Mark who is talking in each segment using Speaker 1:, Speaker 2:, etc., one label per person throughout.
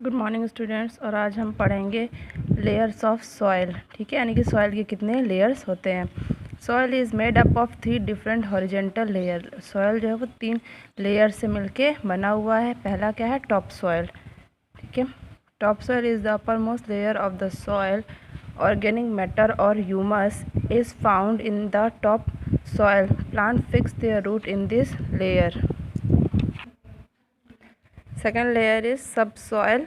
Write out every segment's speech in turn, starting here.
Speaker 1: Good morning students. और आज हम पढ़ेंगे लेयर्स ऑफ सॉइल। ठीक है, यानी कि सॉइल के कितने लेयर्स होते हैं। Soil is made up of 3 different horizontal layer. Soil जो है वो 3 लेयर से मिलके बना हुआ है। पहला क्या है? Top soil. ठीक है, top soil is the uppermost layer of the soil. Organic matter और humus is found in the top soil. Plant fix their root in this layer. Second layer is sub soil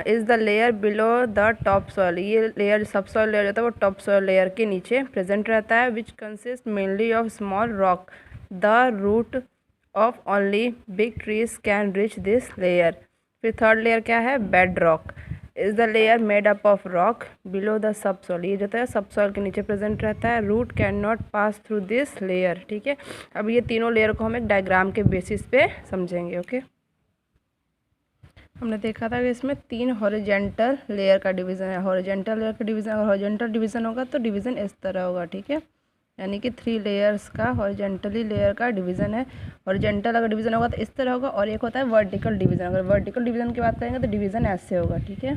Speaker 1: is the layer below the top soil. ये layer sub soil layer होता है वो top soil layer के नीचे present रहता है, which consist mainly of small rock. The root of only big trees can reach this layer. फिर third layer क्या है? Bedrock is the layer made up of rock below the subsoil. ये जो है सब soil के नीचे present रहता है। Root can not pass through this layer. ठीक है, अब ये तीनों लेयर को हम एक डायग्राम के बेसिस पे समझेंगे। ओके, हमने देखा था कि इसमें 3 हॉरिजेंटल लेयर का डिवीज़न है। हॉरिजेंटल लेयर का डिवीज़न, अगर हॉरिजेंटल डिवीज़न होगा तो डिवीज़न इस तरह होगा। ठीक है, यानी कि 3 लेयर्स का हॉरिजेंटली लेयर का डिवीज़न है। हॉरिजेंटल अगर डिवीज़न होगा तो इस तरह होगा, और एक होता है वर्टिकल डिवीज़न। अगर वर्टिकल डिवीज़न की बात करेंगे तो डिवीज़न ऐसे होगा। ठीक है,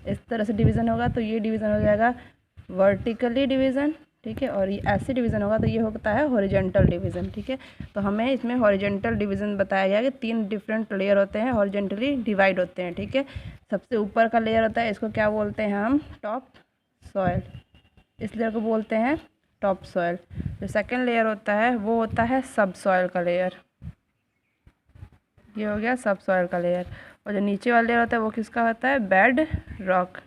Speaker 1: इस तरह से डिवीज़न होगा तो ये डिवीज़न हो जाएगा वर्टिकली डिवीज़न। ठीक है, और ये ऐसे डिवीज़न होगा तो ये होता है हॉरिजेंटल डिवीज़न। ठीक है, तो हमें इसमें हॉरिजेंटल डिवीज़न बताया गया कि 3 डिफरेंट लेयर होते हैं, हॉरिजेंटली डिवाइड होते हैं। ठीक है, सबसे ऊपर का लेयर होता है, इसको क्या बोलते हैं हम? Top soil. इस लेयर को बोलते हैं टॉप सॉइल। जो सेकेंड लेयर होता है वो होता है सब सॉइल का लेयर। ये हो गया सब सॉइल का लेयर। और जो नीचे वाला लेयर होता है वो किसका होता है? Bed rock.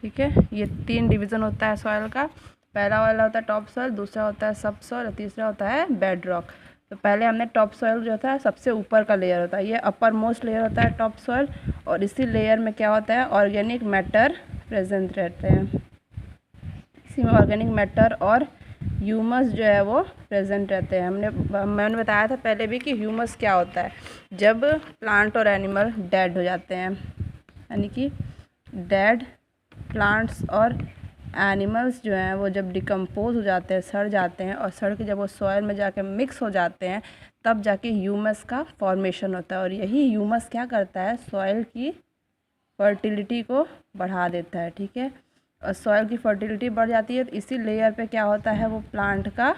Speaker 1: ठीक है, ये 3 डिवीज़न होता है सॉइल का। पहला वाला होता है टॉप सॉइल, दूसरा होता है सब सॉइल और तीसरा होता है बेड रॉक। तो पहले हमने टॉप सॉइल जो होता है सबसे ऊपर का लेयर होता है, ये अपर मोस्ट लेयर होता है टॉप सॉइल। और इसी लेयर में क्या होता है? ऑर्गेनिक मैटर प्रेजेंट रहते हैं। इसी में ऑर्गेनिक मैटर और ह्यूमस जो है वो प्रेजेंट रहते हैं। मैंने बताया था पहले भी कि ह्यूमस क्या होता है। जब प्लांट और एनिमल डेड हो जाते हैं, यानी कि डेड प्लांट्स और एनिमल्स जो हैं वो जब डिकम्पोज हो जाते हैं, सड़ जाते हैं, और सड़ के जब वो सॉइल में जाके मिक्स हो जाते हैं, तब जाके ह्यूमस का फॉर्मेशन होता है। और यही ह्यूमस क्या करता है? सॉइल की फर्टिलिटी को बढ़ा देता है। ठीक है, और सॉइल की फर्टिलिटी बढ़ जाती है तो इसी लेयर पे क्या होता है? वो प्लांट का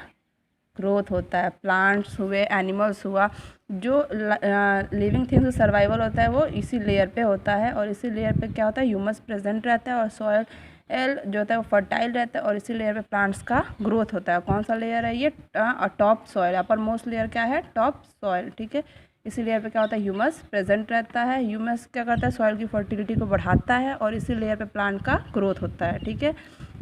Speaker 1: ग्रोथ होता है। प्लांट्स हुए, एनिमल्स हुआ, जो लिविंग थिंग्स सर्वाइवल होता है वो इसी लेयर पे होता है। और इसी लेयर पे क्या होता है? ह्यूमस प्रेजेंट रहता है और सॉइल जो होता है वो फर्टाइल रहता है, और इसी लेयर पे प्लांट्स का ग्रोथ होता है। कौन सा लेयर है ये? Top soil. Upper most layer क्या है? Top soil. ठीक है, इसी लेयर पे क्या होता है? ह्यूमस प्रेजेंट रहता है। ह्यूमस क्या करता है? सॉइल की फर्टिलिटी को बढ़ाता है, और इसी लेयर पे प्लांट का ग्रोथ होता है। ठीक है,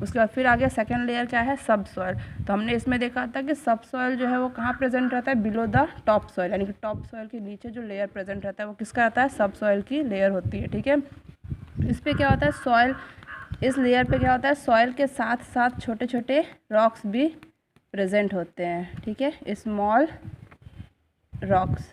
Speaker 1: उसके बाद फिर आगे सेकेंड लेयर क्या है? सब सॉइल। तो हमने इसमें देखा था कि सब सॉइल जो है वो कहाँ प्रेजेंट रहता है? बिलो द टॉप सॉइल, यानी कि टॉप सॉइल के नीचे जो लेयर प्रेजेंट रहता है वो किसका रहता है? सब सॉइल की लेयर होती है। ठीक है, इस पर क्या होता है? सॉइल, इस लेयर पे क्या होता है? सॉइल के साथ साथ छोटे छोटे रॉक्स भी प्रेजेंट होते हैं। ठीक है, स्मॉल रॉक्स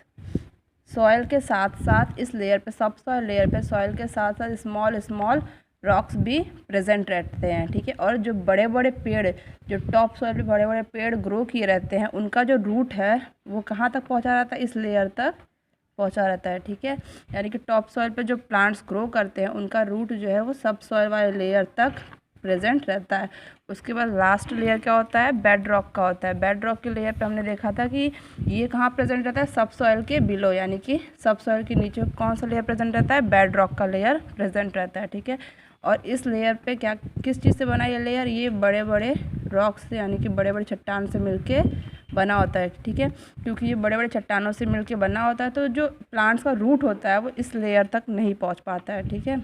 Speaker 1: सॉइल के साथ साथ इस लेयर पे, सब सॉइल लेयर पे सॉइल के साथ साथ स्मॉल स्मॉल रॉक्स भी प्रेजेंट रहते हैं। ठीक है, और जो बड़े बड़े पेड़, जो टॉप सॉइल पे बड़े बड़े पेड़ ग्रो किए रहते हैं, उनका जो रूट है वो कहाँ तक पहुँचा रहता है? इस लेयर तक पहुँचा रहता है। ठीक है, यानी कि टॉप सॉइल पे जो प्लांट्स ग्रो करते हैं उनका रूट जो है वो सब सॉइल वाले लेयर तक प्रेजेंट रहता है। उसके बाद लास्ट लेयर क्या होता है? बेड रॉक का होता है। बेड रॉक के लेयर पे हमने देखा था कि ये कहाँ प्रेजेंट रहता है? सब सॉइल के बिलो, यानी कि सब सॉइल के नीचे कौन सा लेयर प्रेजेंट रहता है? बेड रॉक का लेयर प्रेजेंट रहता है। ठीक है, और इस लेयर पे क्या, किस चीज़ से बना ये लेयर? ये बड़े बड़े रॉक से, यानी कि बड़े बड़े चट्टान से मिलके बना होता है। ठीक है, क्योंकि ये बड़े बड़े चट्टानों से मिलके बना होता है तो जो प्लांट्स का रूट होता है वो इस लेयर तक नहीं पहुंच पाता है। ठीक है,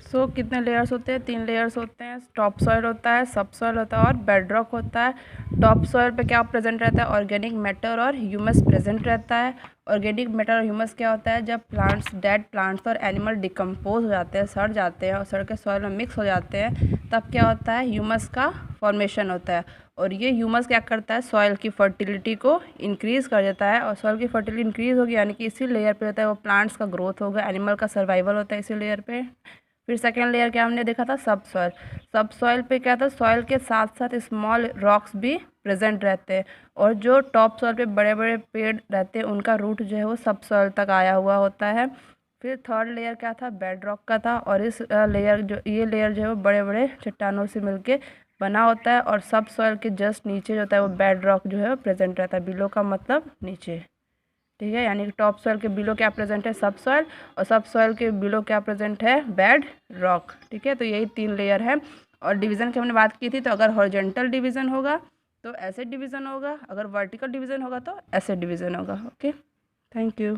Speaker 1: सो कितने लेयर्स होते हैं? 3 लेयर्स होते हैं। टॉप सॉइल होता है, सब सॉइल होता है और बेड रॉक होता है। टॉप सॉइल पे क्या प्रेजेंट रहता है? ऑर्गेनिक मैटर और ह्यूमस प्रेजेंट रहता है। ऑर्गेनिक मैटर और ह्यूमस क्या होता है? जब प्लांट्स, डेड प्लांट्स और एनिमल डिकम्पोज हो जाते हैं, सड़ जाते हैं और सड़ के सॉइल में मिक्स हो जाते हैं, तब क्या होता है? ह्यूमस का फॉर्मेशन होता है। और ये ह्यूमस क्या करता है? सॉइल की फर्टिलिटी को इंक्रीज़ कर देता है, और सॉइल की फर्टिलिटी इंक्रीज़ होगी यानी कि इसी लेयर पे होता है वो प्लांट्स का ग्रोथ होगा, एनिमल का सर्वाइवल होता है इसी लेयर पे, फिर सेकेंड लेयर क्या हमने देखा था, सब सॉइल। सब सॉइल पे क्या था, सॉइल के साथ साथ स्मॉल रॉक्स भी प्रेजेंट रहते हैं, और जो टॉप सॉइल पे बड़े बड़े पेड़ रहते हैं उनका रूट जो है वो सब सॉइल तक आया हुआ होता है। फिर थर्ड लेयर क्या था, बेड रॉक का था, और इस लेयर जो ये लेयर जो है वो बड़े बड़े चट्टानों से मिलके बना होता है, और सब सॉइल के जस्ट नीचे जो होता है वो बेड रॉक जो है वो प्रेजेंट रहता है। बिलो का मतलब नीचे, ठीक है। यानी कि टॉप सॉइल के बिलो क्या प्रेजेंट है, सब सॉइल, और सब सॉइल के बिलो क्या प्रेजेंट है, बेड रॉक, ठीक है। तो यही 3 लेयर है। और डिवीज़न की हमने बात की थी, तो अगर हॉरिजॉन्टल डिवीज़न होगा तो ऐसे डिवीज़न होगा, अगर वर्टिकल डिवीज़न होगा तो ऐसे डिवीज़न होगा। Okay, thank you.